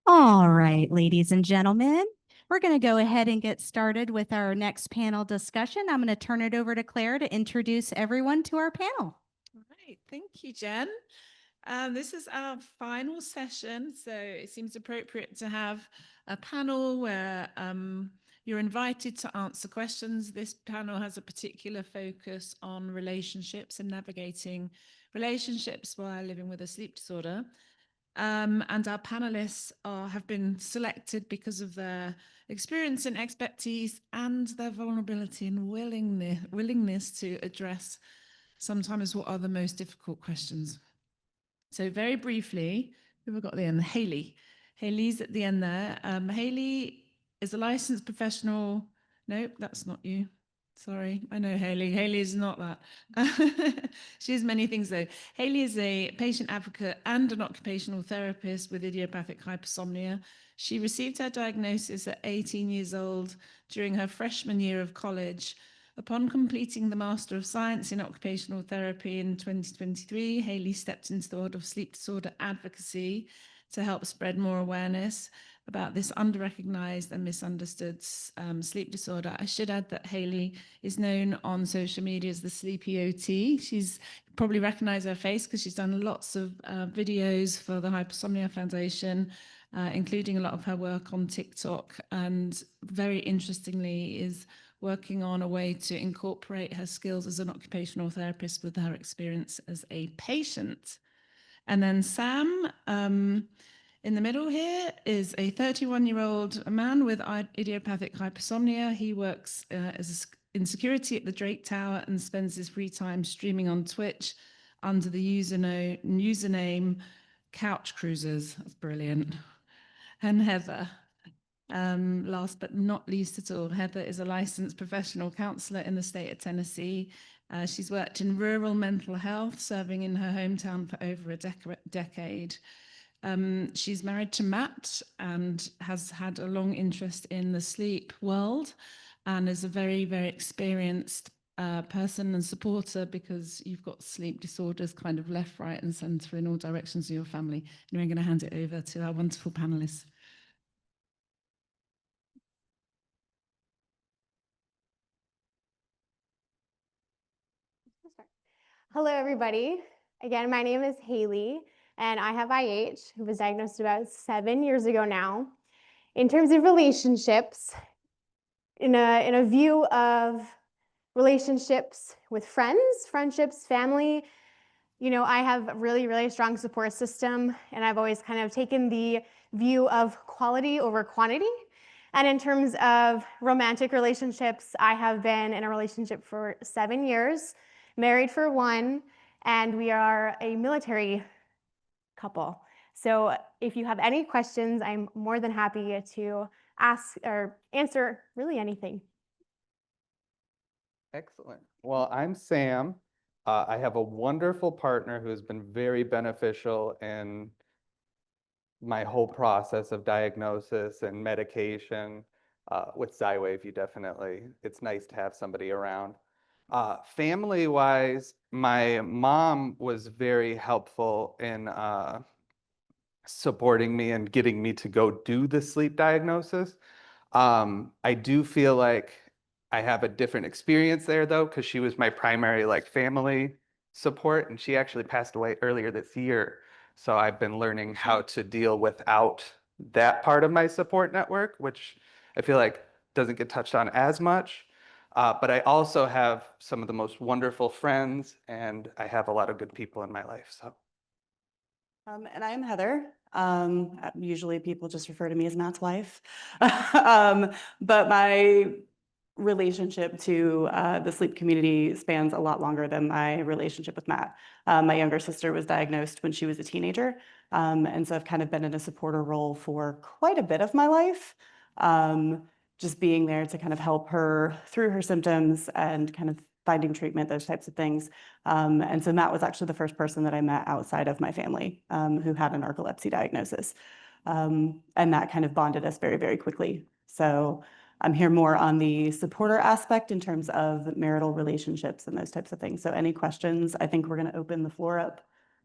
All right, ladies and gentlemen, we're going to go ahead and get started with our next panel discussion. I'm going to turn it over to Claire to introduce everyone to our panel. All right, thank you, Jen. This is our final session, so it seems appropriate to have a panel where you're invited to answer questions. This panel has a particular focus on relationships and navigating relationships while living with a sleep disorder. And our panelists have been selected because of their experience and expertise and their vulnerability and willingness to address sometimes what are the most difficult questions. So very briefly, who have got at the end? Haley. Haley's at the end there. Haley is a licensed professional. Nope, that's not you. Sorry, I know Haley. Haley is not that. She has many things though. Haley is a patient advocate and an occupational therapist with idiopathic hypersomnia. She received her diagnosis at 18 years old during her freshman year of college. Upon completing the Master of Science in Occupational Therapy in 2023, Haley stepped into the world of sleep disorder advocacy to help spread more awareness about this under-recognized and misunderstood sleep disorder. I should add that Haley is known on social media as the Sleepy OT. She's probably recognize her face because she's done lots of videos for the Hypersomnia Foundation, including a lot of her work on TikTok, and very interestingly is working on a way to incorporate her skills as an occupational therapist with her experience as a patient. And then Sam, in the middle here, is a 31-year-old man with idiopathic hypersomnia. He works in security at the Drake Tower and spends his free time streaming on Twitch under the username Couch Cruisers. That's brilliant. And Heather. Last but not least at all, Heather is a licensed professional counsellor in the state of Tennessee. She's worked in rural mental health, serving in her hometown for over a decade. She's married to Matt and has had a long interest in the sleep world and is a very, very experienced person and supporter because you've got sleep disorders kind of left, right and centre in all directions of your family. And we're going to hand it over to our wonderful panellists. Hello, everybody. Again, my name is Haley, and I have IH, who was diagnosed about 7 years ago now. In terms of relationships, in a view of relationships with friends, friendships, family, I have a really, really strong support system, and I've always kind of taken the view of quality over quantity. And in terms of romantic relationships, I have been in a relationship for 7 years, married for 1, and we are a military couple. So if you have any questions, I'm more than happy to ask or answer really anything. Excellent. Well, I'm Sam. I have a wonderful partner who has been very beneficial in my whole process of diagnosis and medication. With Xywave, it's nice to have somebody around. Family-wise, my mom was very helpful in supporting me and getting me to go do the sleep diagnosis. I do feel like I have a different experience there though, because she was my primary family support, and she actually passed away earlier this year. So I've been learning how to deal without that part of my support network, which I feel like doesn't get touched on as much. But I also have some of the most wonderful friends, and I have a lot of good people in my life. So. And I'm Heather. Usually people just refer to me as Matt's wife. But my relationship to the sleep community spans a lot longer than my relationship with Matt. My younger sister was diagnosed when she was a teenager. And so I've kind of been in a supporter role for quite a bit of my life. Just being there to kind of help her through her symptoms and kind of finding treatment, those types of things. And so Matt was actually the first person that I met outside of my family who had a narcolepsy diagnosis. And that kind of bonded us very, very quickly. So I'm here more on the supporter aspect in terms of marital relationships and those types of things. So any questions, I think we're going to open the floor up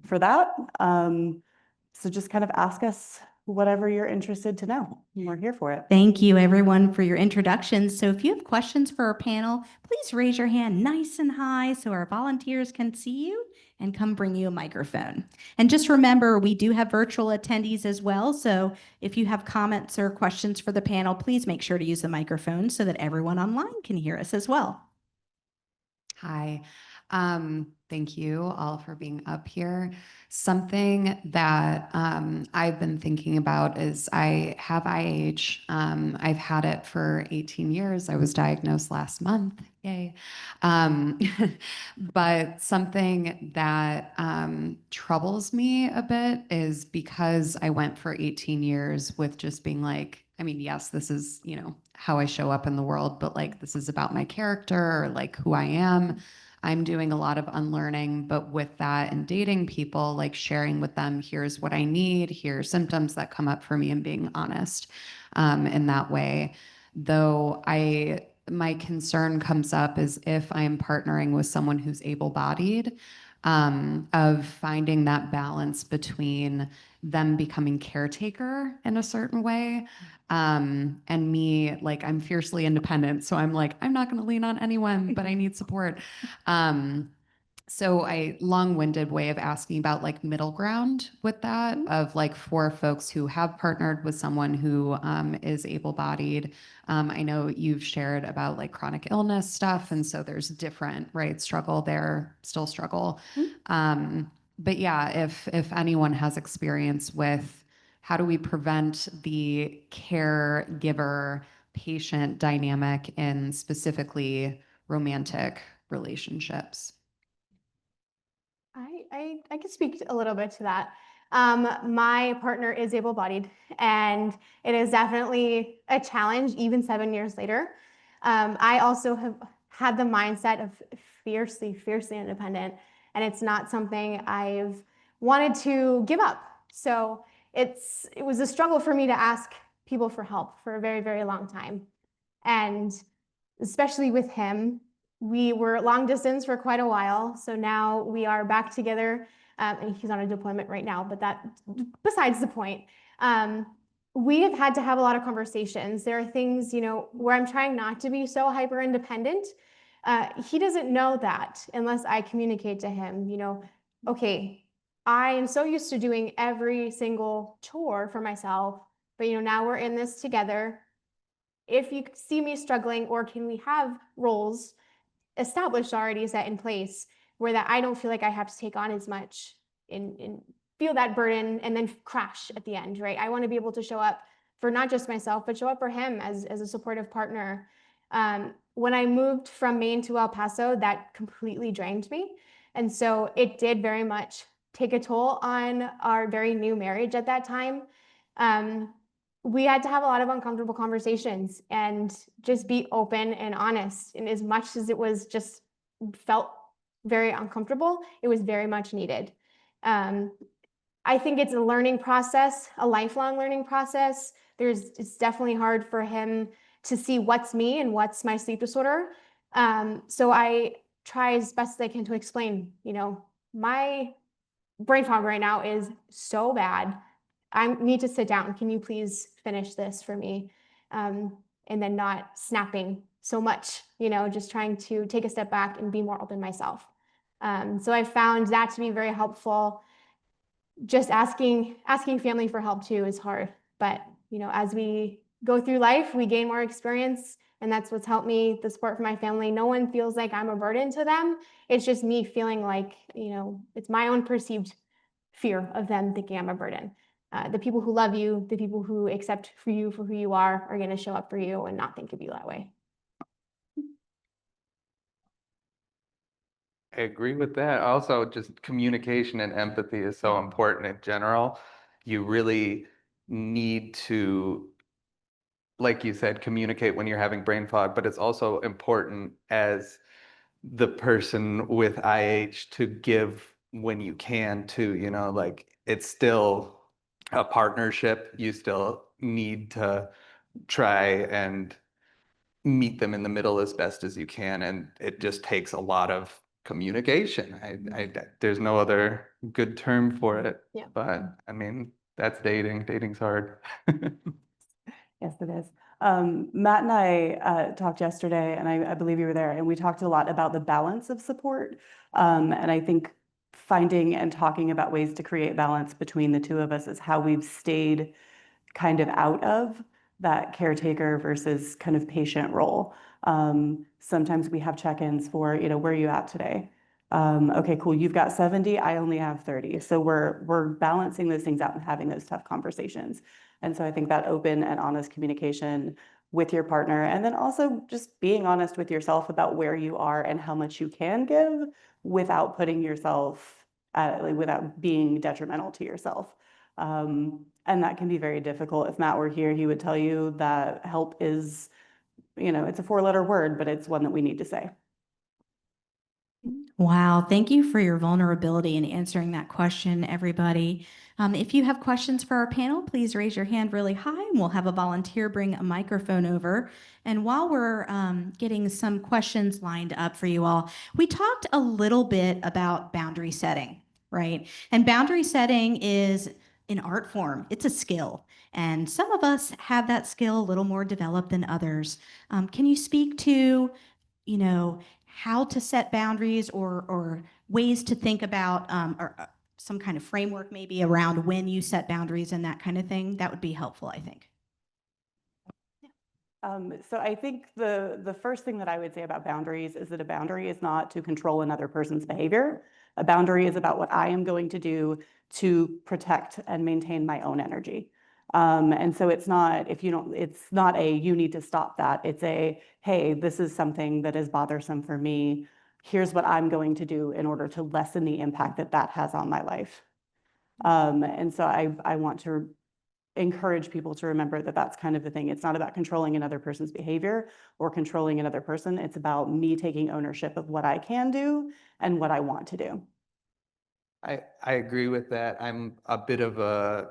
for that. So just kind of ask us whatever you're interested to know. We're here for it. Thank you, everyone, for your introductions. So if you have questions for our panel, please raise your hand nice and high so our volunteers can see you and come bring you a microphone. And just remember, we do have virtual attendees as well. So if you have comments or questions for the panel, please make sure to use the microphone so that everyone online can hear us as well. Hi. Thank you all for being up here. Something that I've been thinking about is I have IH. I've had it for 18 years. I was diagnosed last month. Yay. Um, but something that troubles me a bit is because I went for 18 years with just being like, I mean, yes, this is, you know, how I show up in the world, but like, this is about my character or like who I am. I'm doing a lot of unlearning, but with that and dating people, like sharing with them, here's what I need, here's symptoms that come up for me, and being honest in that way. Though my concern comes up is if I am partnering with someone who's able-bodied, of finding that balance between them becoming caretaker in a certain way, and me, like, I'm fiercely independent, so I'm like, I'm not going to lean on anyone, but I need support. So I long-winded way of asking about like middle ground with that, of like for folks who have partnered with someone who is able-bodied. I know you've shared about like chronic illness stuff, and so there's different, right, struggle there, still struggle. But yeah, if anyone has experience with how do we prevent the caregiver patient dynamic in specifically romantic relationships? I can speak a little bit to that. My partner is able-bodied, and it is definitely a challenge even 7 years later. I also have had the mindset of fiercely independent, and it's not something I've wanted to give up. So it was a struggle for me to ask people for help for a very long time. And especially with him, we were long distance for quite a while. So now we are back together, and he's on a deployment right now, but that besides the point. We have had to have a lot of conversations. There are things, you know, where I'm trying not to be so hyper independent. He doesn't know that unless I communicate to him, you know, okay, I am so used to doing every single chore for myself, but you know, now we're in this together. If you see me struggling, or can we have roles established already set in place where that I don't feel like I have to take on as much and feel that burden and then crash at the end, right? I want to be able to show up for not just myself, but show up for him as a supportive partner. When I moved from Maine to El Paso, that completely drained me. And so it did very much take a toll on our very new marriage at that time. We had to have a lot of uncomfortable conversations and just be open and honest. And as much as it was just felt very uncomfortable, it was very much needed. I think it's a learning process, a lifelong learning process. It's definitely hard for him to see what's me and what's my sleep disorder. So I try as best as I can to explain, you know, my brain fog right now is so bad. I need to sit down. Can you please finish this for me? And then not snapping so much, you know, just trying to take a step back and be more open myself. So I found that to be very helpful. Just asking family for help too is hard, but you know, as we go through life, we gain more experience, and that's what's helped me. The support from my family. No one feels like I'm a burden to them. It's just me feeling like, you know, it's my own perceived fear of them thinking I'm a burden. The people who love you, the people who accept for you for who you are going to show up for you and not think of you that way. I agree with that. Also, just communication and empathy is so important in general. You really need to, like you said, communicate when you're having brain fog, but it's also important as the person with IH to give when you can too, you know, like it's still a partnership. You still need to try and meet them in the middle as best as you can. And it just takes a lot of communication. There's no other good term for it. Yeah. But I mean, That's dating. Dating's hard. Yes, it is. Matt and I talked yesterday, and I believe you were there, and we talked a lot about the balance of support. And I think finding and talking about ways to create balance between the two of us is how we've stayed kind of out of that caretaker versus kind of patient role. Sometimes we have check-ins for, where are you at today? Okay, cool. You've got 70. I only have 30. So we're balancing those things out and having those tough conversations. And so I think that open and honest communication with your partner, and then also just being honest with yourself about where you are and how much you can give without putting yourself, without being detrimental to yourself. And that can be very difficult. If Matt were here, he would tell you that help is, it's a 4-letter word, but it's one that we need to say. Wow, thank you for your vulnerability in answering that question, everybody. If you have questions for our panel, please raise your hand really high and we'll have a volunteer bring a microphone over. And while we're getting some questions lined up for you all, we talked a little bit about boundary setting, right? And boundary setting is an art form, it's a skill. And some of us have that skill a little more developed than others. Can you speak to, how to set boundaries or ways to think about or some kind of framework maybe around when you set boundaries and that kind of thing? That would be helpful, I think. So I think the first thing that I would say about boundaries is that a boundary is not to control another person's behavior. A boundary is about what I am going to do to protect and maintain my own energy. And so it's not, it's not a, you need to stop that. It's a, hey, this is something that is bothersome for me. Here's what I'm going to do in order to lessen the impact that that has on my life. And so I want to encourage people to remember that that's kind of the thing. It's not about controlling another person's behavior or controlling another person. It's about me taking ownership of what I can do and what I want to do. I agree with that. I'm a bit of a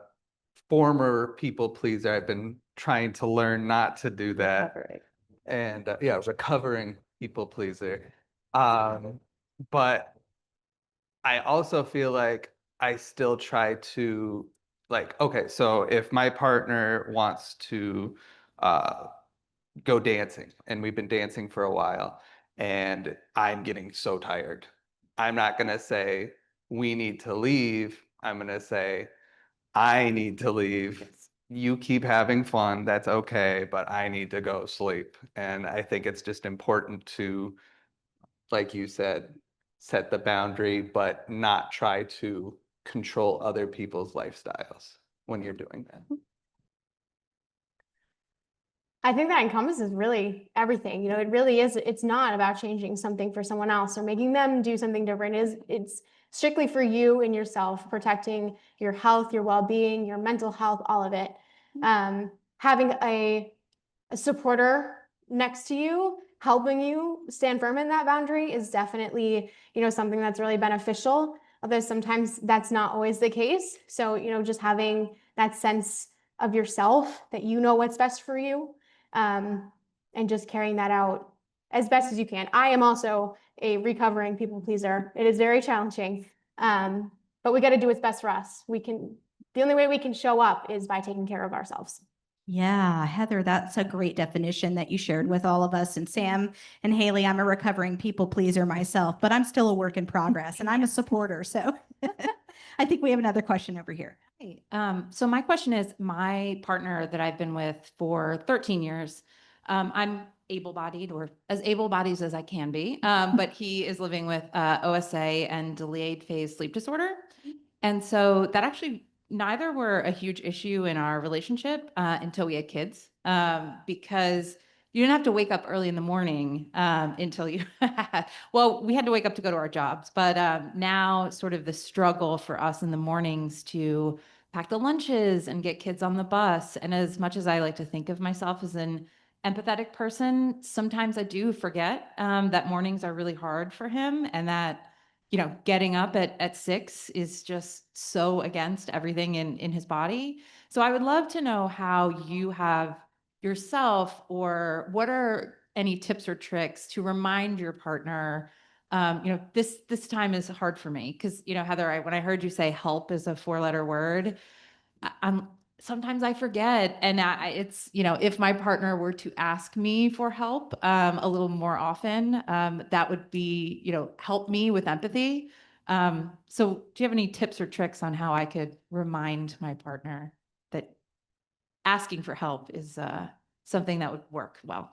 former people pleaser. I've been trying to learn not to do that. Recovering. And yeah, I was recovering people pleaser. But I also feel like I still try to okay, so if my partner wants to go dancing and we've been dancing for a while and I'm getting so tired, I'm not going to say we need to leave. I'm going to say I need to leave. Yes. You keep having fun. That's okay, but I need to go sleep. And I think it's just important to, like you said, set the boundary, but not try to control other people's lifestyles when you're doing that. I think that encompasses really everything. It really is. It's not about changing something for someone else or making them do something different. It's strictly for you and yourself, protecting your health, your well-being, your mental health, all of it. Having a supporter next to you, helping you stand firm in that boundary is definitely, something that's really beneficial. Although sometimes that's not always the case. So, just having that sense of yourself that you know what's best for you. And just carrying that out as best as you can. I am also a recovering people pleaser. It is very challenging, but we got to do what's best for us. The only way we can show up is by taking care of ourselves. Yeah, Heather, that's a great definition that you shared with all of us. And Sam and Haley, I'm a recovering people pleaser myself, but I'm still a work in progress and I'm a supporter. So I think we have another question over here. Hi. So my question is, my partner that I've been with for 13 years, I'm able-bodied or as able-bodied as I can be, but he is living with OSA and delayed phase sleep disorder. And so that actually, neither were a huge issue in our relationship until we had kids, because you didn't have to wake up early in the morning until you, well, we had to wake up to go to our jobs, but now sort of the struggle for us in the mornings to pack the lunches and get kids on the bus. And as much as I like to think of myself as an empathetic person, sometimes I do forget that mornings are really hard for him and that, getting up at 6 is just so against everything in his body. So I would love to know how you have yourself, or what are any tips or tricks to remind your partner, this time is hard for me. Because, Heather, when I heard you say help is a 4-letter word, sometimes I forget, and it's, if my partner were to ask me for help a little more often, that would be, help me with empathy. So do you have any tips or tricks on how I could remind my partner that asking for help is something that would work well?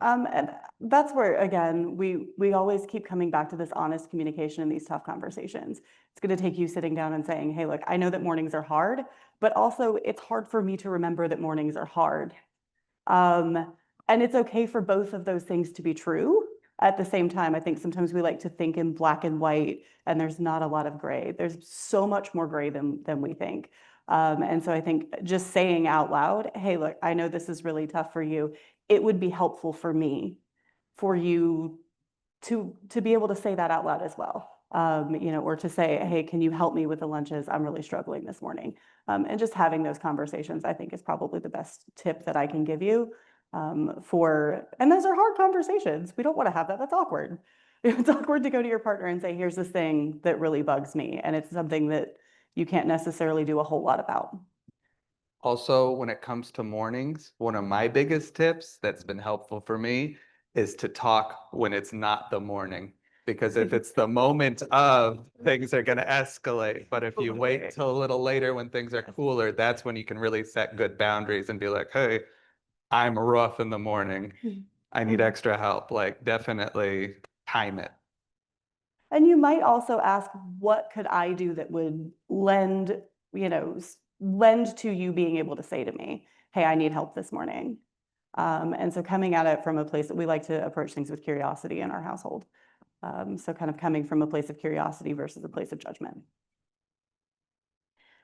And that's where, again, we always keep coming back to this honest communication in these tough conversations. It's going to take you sitting down and saying, hey, look, I know that mornings are hard, but also it's hard for me to remember that mornings are hard. And it's okay for both of those things to be true. At the same time, I think sometimes we like to think in black and white, and there's not a lot of gray. There's so much more gray than we think. And so I think just saying out loud, hey, look, I know this is really tough for you. It would be helpful for me, for you to be able to say that out loud as well. Or to say, hey, can you help me with the lunches? I'm really struggling this morning. And just having those conversations, I think, is probably the best tip that I can give you. And those are hard conversations. We don't want to have that. That's awkward. It's awkward to go to your partner and say, here's this thing that really bugs me. And it's something that you can't necessarily do a whole lot about. Also, when it comes to mornings, one of my biggest tips that's been helpful for me is to talk when it's not the morning. Because if it's the moment of, things are going to escalate. But if you wait till a little later when things are cooler, that's when you can really set good boundaries and be like, hey, I'm rough in the morning. I need extra help. Like, definitely time it. And you might also ask, what could I do that would lend to you being able to say to me, hey, I need help this morning. And so coming at it from a place that we like to approach things with curiosity in our household. So kind of coming from a place of curiosity versus a place of judgment.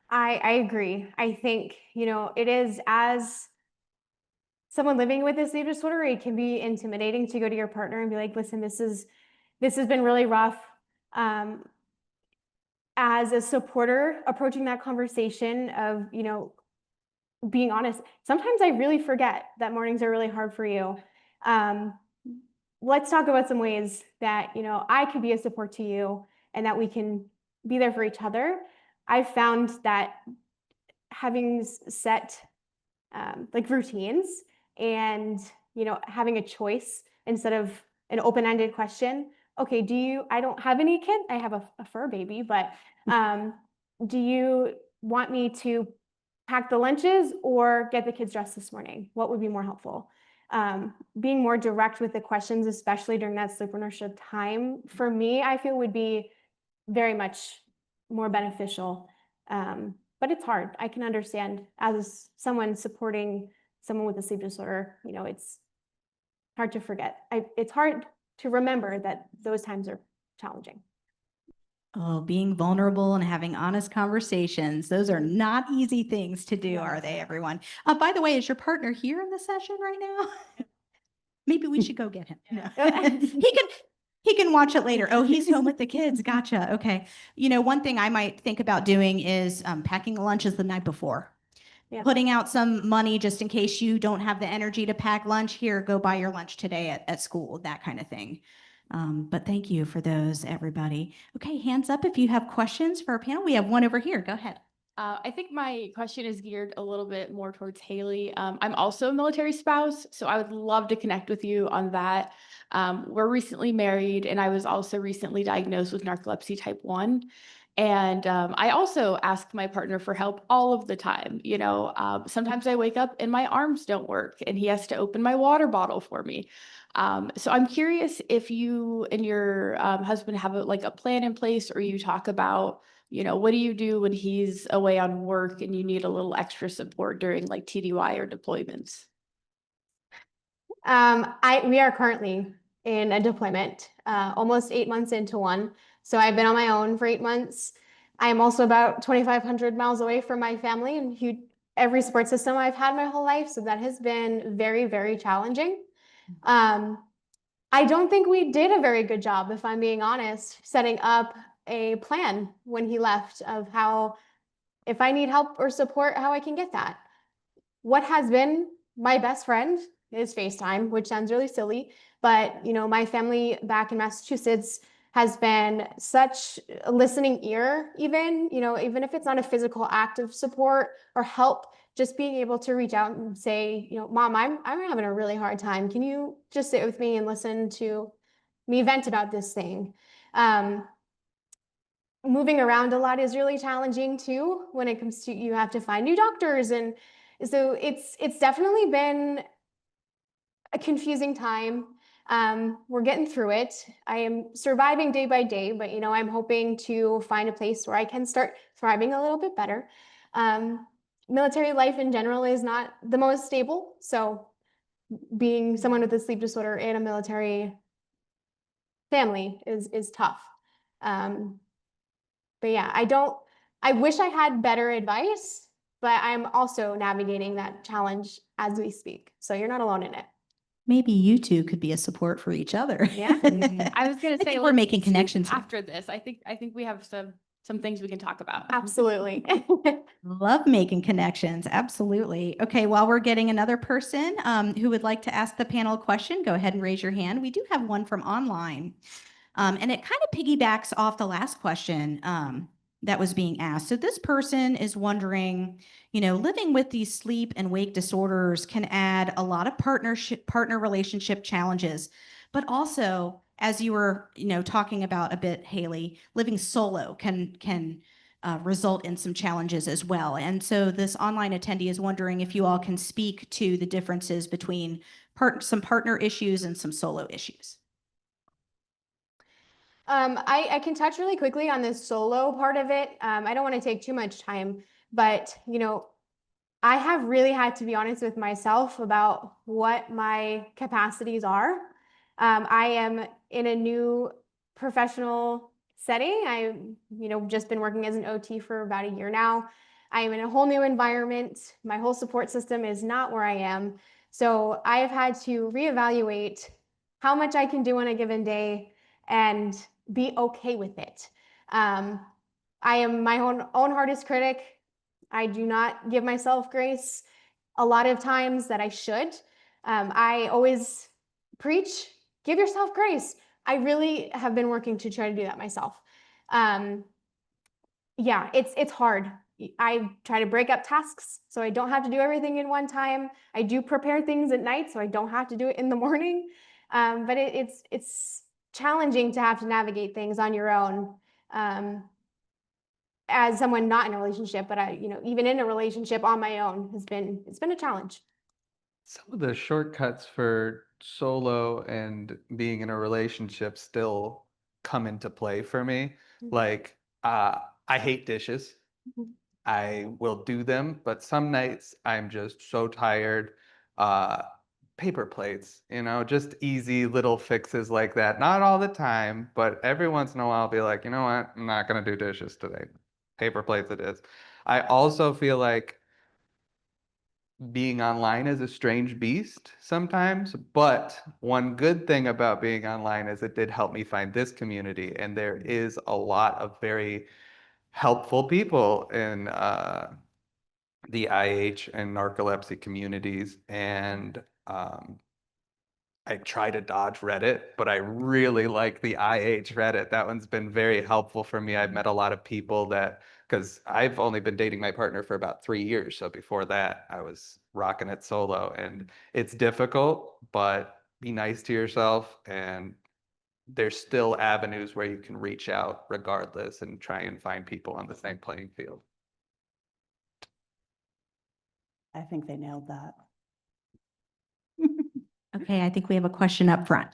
I agree. I think, it is, as someone living with a sleep disorder, it can be intimidating to go to your partner and be like, listen, this has been really rough. As a supporter, approaching that conversation of, being honest, sometimes I really forget that mornings are really hard for you. Let's talk about some ways that, I could be a support to you and that we can be there for each other. I've found that having set like routines and, having a choice instead of an open-ended question. Okay, I don't have any kid. I have a fur baby, but do you want me to pack the lunches or get the kids dressed this morning? What would be more helpful? Being more direct with the questions, especially during that sleepreneurship time, for me, I feel would be very much more beneficial. But it's hard. I can understand, as someone supporting someone with a sleep disorder, it's hard to forget. It's hard to remember that those times are challenging. Oh, being vulnerable and having honest conversations. Those are not easy things to do, are they, everyone? By the way, is your partner here in the session right now? Maybe we should go get him. No. He can watch it later. Oh, he's home with the kids. Gotcha. Okay. One thing I might think about doing is packing the lunches the night before. Yeah. Putting out some money just in case you don't have the energy to pack lunch. Here, go buy your lunch today at school, that kind of thing. But thank you for those, everybody. Okay, hands up if you have questions for our panel. We have one over here. Go ahead. I think my question is geared a little bit more towards Haley. I'm also a military spouse, so I would love to connect with you on that. We're recently married, and I was also recently diagnosed with narcolepsy type 1. And I also ask my partner for help all of the time. Sometimes I wake up and my arms don't work, and he has to open my water bottle for me. So I'm curious if you and your husband have a plan in place, or you talk about, what do you do when he's away on work and you need a little extra support during like TDY or deployments? We are currently in a deployment, almost 8 months into one. So I've been on my own for 8 months. I am also about 2,500 miles away from my family and every support system I've had my whole life. So that has been very, very challenging. I don't think we did a very good job, if I'm being honest, setting up a plan when he left of how, if I need help or support, how I can get that. What has been my best friend is FaceTime, which sounds really silly, but my family back in Massachusetts has been such a listening ear, even, even if it's not a physical act of support or help, just being able to reach out and say, Mom, I'm having a really hard time. Can you just sit with me and listen to me vent about this thing? Moving around a lot is really challenging too when it comes to, you have to find new doctors. And so it's definitely been a confusing time. We're getting through it. I am surviving day by day, but I'm hoping to find a place where I can start thriving a little bit better. Military life in general is not the most stable. So being someone with a sleep disorder in a military family is tough. But yeah, I wish I had better advice, but I'm also navigating that challenge as we speak. So you're not alone in it. Maybe you two could be a support for each other. Yeah. I was gonna I say think we're let's making see connections here. after this. I think we have some things we can talk about. Absolutely. Love making connections. Absolutely. Okay, while we're getting another person who would like to ask the panel a question, go ahead and raise your hand. We do have one from online. And it kind of piggybacks off the last question that was being asked. So this person is wondering, living with these sleep and wake disorders can add a lot of partner relationship challenges, but also, as you were, talking about a bit, Haley, living solo can result in some challenges as well. And so this online attendee is wondering if you all can speak to the differences between some partner issues and some solo issues. I can touch really quickly on this solo part of it. I don't want to take too much time, but I have really had to be honest with myself about what my capacities are. I am in a new professional setting. I've just been working as an OT for about a year now. I am in a whole new environment. My whole support system is not where I am. So I have had to reevaluate how much I can do on a given day and be okay with it. I am my own hardest critic. I do not give myself grace a lot of times that I should. I always preach, give yourself grace. I really have been working to try to do that myself. Yeah, it's hard. I try to break up tasks so I don't have to do everything in one time. I do prepare things at night so I don't have to do it in the morning. But it's challenging to have to navigate things on your own. As someone not in a relationship, but even in a relationship on my own it's been a challenge. Some of the shortcuts for solo and being in a relationship still come into play for me. Like, I hate dishes. Mhm. I will do them, but some nights I'm just so tired. Paper plates, just easy little fixes like that. Not all the time, but every once in a while I'll be like, you know what? I'm not gonna do dishes today. Paper plates it is. I also feel like being online is a strange beast sometimes, but one good thing about being online is it did help me find this community, and there is a lot of very helpful people in the IH and narcolepsy communities, and I try to dodge Reddit, but I really like the IH Reddit. That one's been very helpful for me. I've met a lot of people because I've only been dating my partner for about 3 years. So before that, I was rocking it solo. And it's difficult, but be nice to yourself. And there's still avenues where you can reach out regardless and try and find people on the same playing field. I think they nailed that. Okay, I think we have a question up front.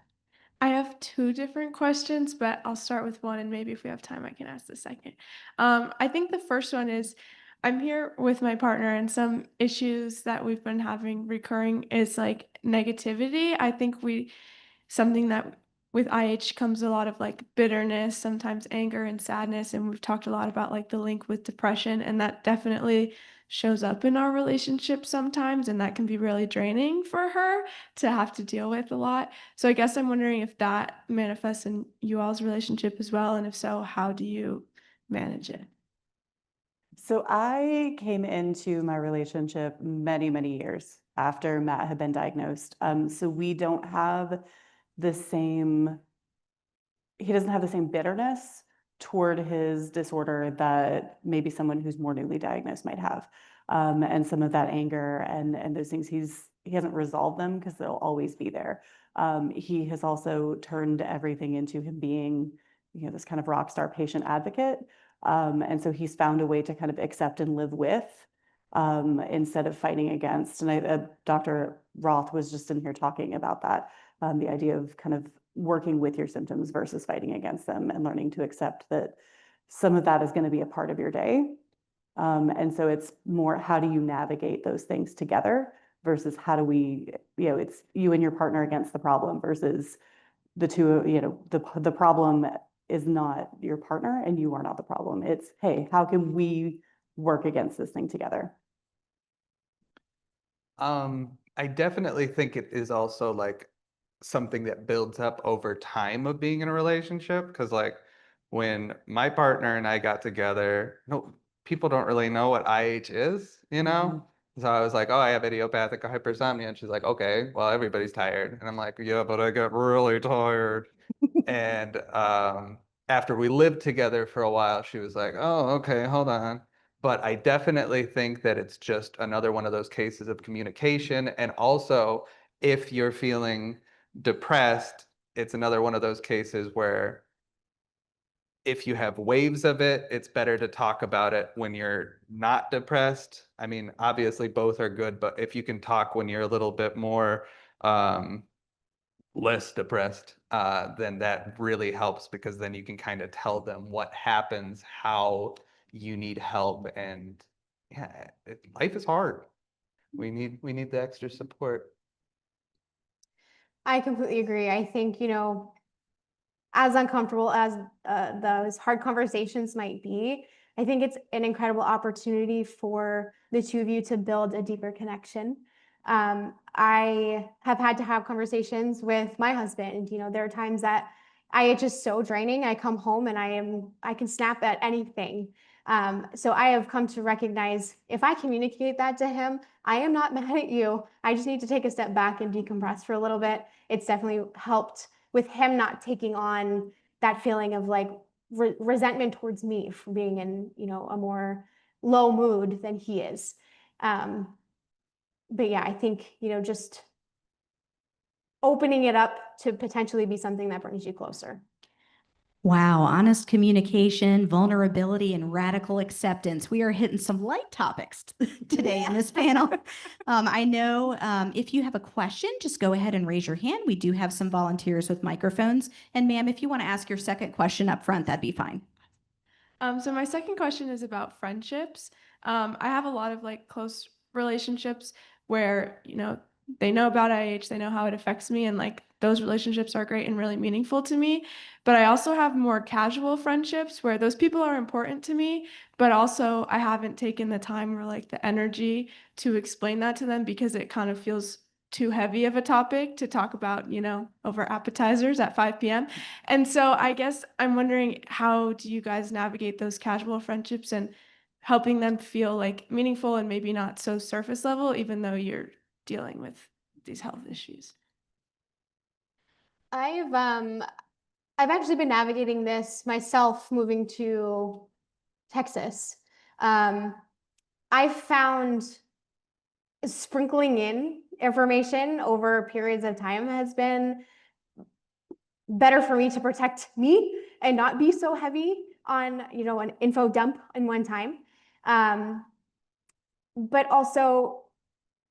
I have two different questions, but I'll start with one, and maybe if we have time, I can ask the second. I think the first one is I'm here with my partner, and some issues that we've been having recurring is like negativity. I think something that with IH comes a lot of like bitterness, sometimes anger and sadness. And we've talked a lot about like the link with depression, and that definitely shows up in our relationship sometimes. And that can be really draining for her to have to deal with a lot. So I guess I'm wondering if that manifests in you all's relationship as well. And if so, how do you manage it? So I came into my relationship many, many years after Matt had been diagnosed. So we don't have the same he doesn't have the same bitterness toward his disorder that maybe someone who's more newly diagnosed might have. And some of that anger and those things, he hasn't resolved them because they'll always be there. He has also turned everything into him being, this kind of rock star patient advocate. And so he's found a way to kind of accept and live with instead of fighting against. And Dr. Roth was just in here talking about that, the idea of kind of working with your symptoms versus fighting against them and learning to accept that some of that is going to be a part of your day. And so it's more, how do you navigate those things together versus how do we, it's you and your partner against the problem versus the two, the problem is not your partner and you are not the problem. It's, hey, how can we work against this thing together? I definitely think it is also like something that builds up over time of being in a relationship. Because like when my partner and I got together, no, people don't really know what IH is, So I was like, oh, I have idiopathic hypersomnia. And she's like, okay, well, everybody's tired. And I'm like, yeah, but I get really tired. And after we lived together for a while, she was like, oh, okay, hold on. But I definitely think that it's just another one of those cases of communication. And also, if you're feeling depressed, it's another one of those cases where if you have waves of it, it's better to talk about it when you're not depressed. I mean, obviously both are good, but if you can talk when you're a little bit more less depressed, then that really helps, because then you can kind of tell them what happens, how you need help, and yeah, life is hard. We need the extra support. I completely agree. I think, as uncomfortable as those hard conversations might be, I think it's an incredible opportunity for the two of you to build a deeper connection. I have had to have conversations with my husband. There are times that it's just so draining. I come home and I can snap at anything. So I have come to recognize, if I communicate that to him, I am not mad at you. I just need to take a step back and decompress for a little bit. It's definitely helped with him not taking on that feeling of like resentment towards me for being in, a more low mood than he is. But yeah, I think, just opening it up to potentially be something that brings you closer. Wow, honest communication, vulnerability, and radical acceptance. We are hitting some light topics today in this panel. I know if you have a question, just go ahead and raise your hand. We do have some volunteers with microphones. And ma'am, if you want to ask your second question up front, that'd be fine. So my second question is about friendships. I have a lot of like close relationships where, they know about IH, they know how it affects me, and like those relationships are great and really meaningful to me. But I also have more casual friendships where those people are important to me, but also I haven't taken the time or like the energy to explain that to them because it kind of feels too heavy of a topic to talk about, over appetizers at 5 p.m. And so I guess I'm wondering, how do you guys navigate those casual friendships and helping them feel like meaningful and maybe not so surface level, even though you're dealing with these health issues? I've actually been navigating this myself moving to Texas. I found sprinkling in information over periods of time has been better for me to protect me and not be so heavy on, an info dump in one time. But also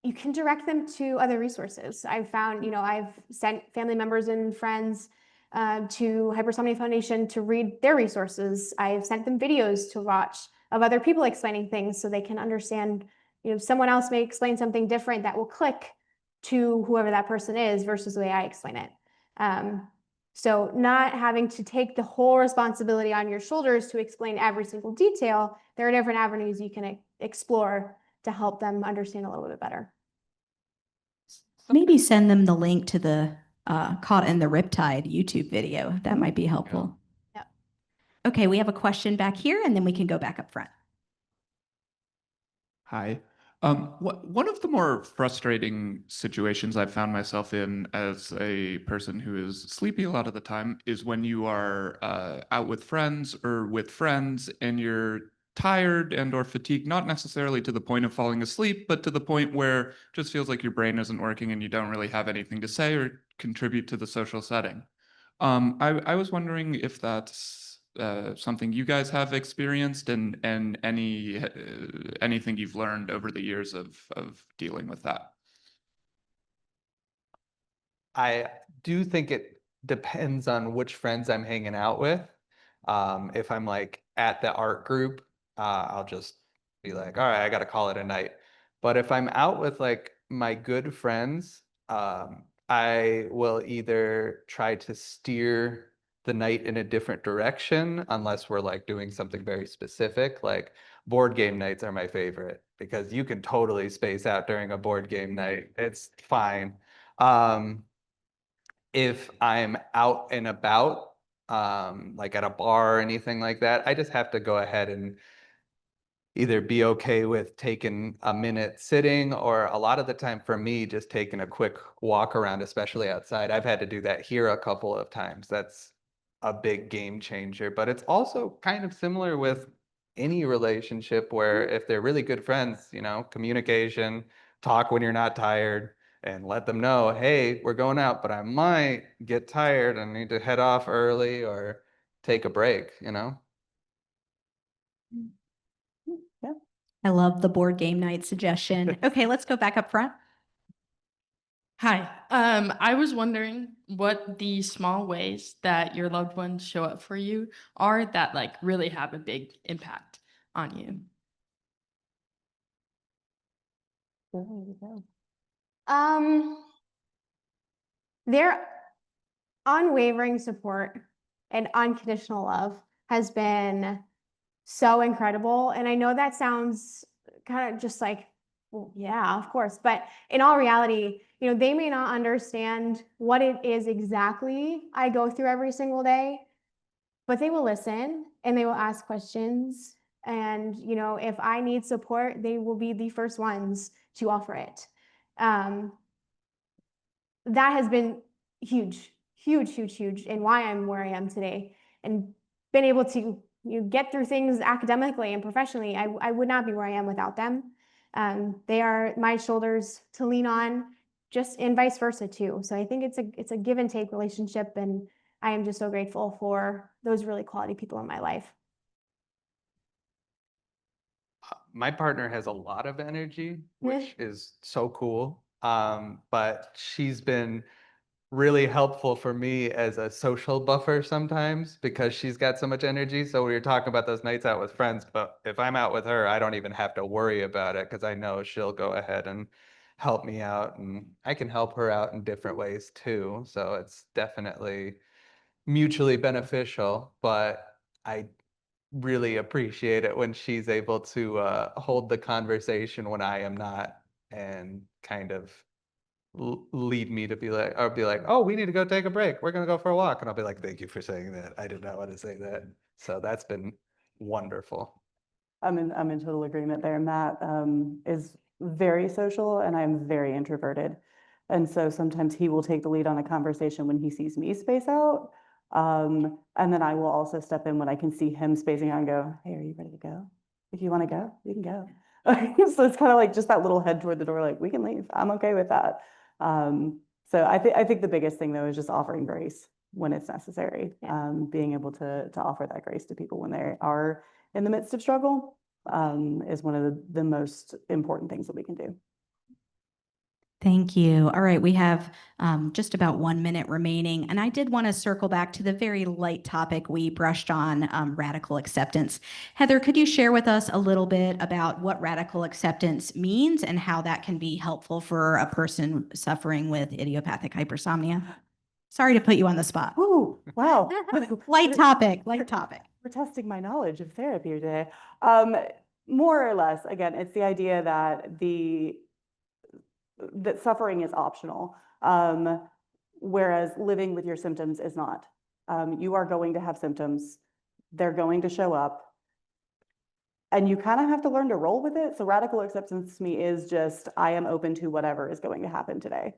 you can direct them to other resources. I've found, I've sent family members and friends to Hypersomnia Foundation to read their resources. I've sent them videos to watch of other people explaining things so they can understand, someone else may explain something different that will click to whoever that person is versus the way I explain it. So not having to take the whole responsibility on your shoulders to explain every single detail, there are different avenues you can explore to help them understand a little bit better. Maybe send them the link to the Caught in the Riptide YouTube video. That might be helpful. Yep. Okay, we have a question back here, and then we can go back up front. Hi. One of the more frustrating situations I've found myself in as a person who is sleepy a lot of the time is when you are out with friends or with friends and you're tired and or fatigued, not necessarily to the point of falling asleep, but to the point where it just feels like your brain isn't working and you don't really have anything to say or contribute to the social setting. I was wondering if that's something you guys have experienced and anything you've learned over the years of dealing with that. I do think it depends on which friends I'm hanging out with. If I'm like at the art group, I'll just be like, all right, I got to call it a night. But if I'm out with like my good friends, I will either try to steer the night in a different direction, unless we're like doing something very specific. Like board game nights are my favorite because you can totally space out during a board game night. It's fine. Um, if I'm out and about, like at a bar or anything like that, I just have to go ahead and either be okay with taking a minute sitting, or a lot of the time for me, just taking a quick walk around, especially outside. I've had to do that here a couple of times. That's a big game changer, but it's also kind of similar with any relationship where if they're really good friends, communication, talk when you're not tired and let them know, hey, we're going out, but I might get tired and need to head off early or take a break. Yeah. I love the board game night suggestion. Okay, let's go back up front. Hi. I was wondering what the small ways that your loved ones show up for you are that like really have a big impact on you. There you go. Their unwavering support and unconditional love has been so incredible. And I know that sounds kind of just like, well, yeah, of course. But in all reality, they may not understand what it is exactly I go through every single day, but they will listen and they will ask questions. And, if I need support, they will be the first ones to offer it. That has been huge, huge, huge, huge, and why I'm where I am today, and been able to get through things academically and professionally. I would not be where I am without them. They are my shoulders to lean on, just and vice versa too. So I think it's a give and take relationship, and I am just so grateful for those really quality people in my life. My partner has a lot of energy, which is so cool. But she's been really helpful for me as a social buffer sometimes because she's got so much energy. So we were talking about those nights out with friends, but if I'm out with her, I don't even have to worry about it because I know she'll go ahead and help me out, and I can help her out in different ways too. So it's definitely mutually beneficial, but I really appreciate it when she's able to hold the conversation when I am not, and kind of lead me to be like, or be like, oh, we need to go take a break. We're going to go for a walk. And I'll be like, thank you for saying that. I did not want to say that. So that's been wonderful. I'm in total agreement there. Matt is very social and I'm very introverted. And so sometimes he will take the lead on a conversation when he sees me space out. And then I will also step in when I can see him spacing out and go, hey, are you ready to go? If you want to go, you can go. So it's kind of like just that little head toward the door, like we can leave. I'm okay with that. So I think the biggest thing though is just offering grace when it's necessary. Yeah. Being able to offer that grace to people when they are in the midst of struggle is one of the most important things that we can do. Thank you. All right, we have just about 1 minute remaining, and I did want to circle back to the very light topic we brushed on, radical acceptance. Heather, could you share with us a little bit about what radical acceptance means and how that can be helpful for a person suffering with idiopathic hypersomnia? Sorry to put you on the spot. Ooh, wow. Light topic, light topic. We're testing my knowledge of therapy today. More or less, again, it's the idea that that suffering is optional, whereas living with your symptoms is not. You are going to have symptoms. They're going to show up. and you kind of have to learn to roll with it. So radical acceptance to me is just, I am open to whatever is going to happen today.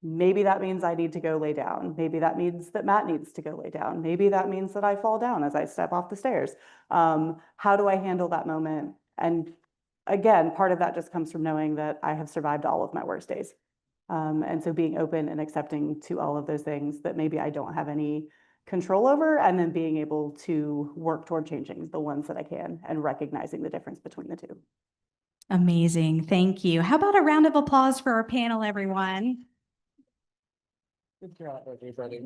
Maybe that means I need to go lay down. Maybe that means that Matt needs to go lay down. Maybe that means that I fall down as I step off the stairs. How do I handle that moment? And again, part of that just comes from knowing that I have survived all of my worst days. And so being open and accepting to all of those things that maybe I don't have any control over, and then being able to work toward changing the ones that I can and recognizing the difference between the two. Amazing. Thank you. How about a round of applause for our panel, everyone? Good job, everybody.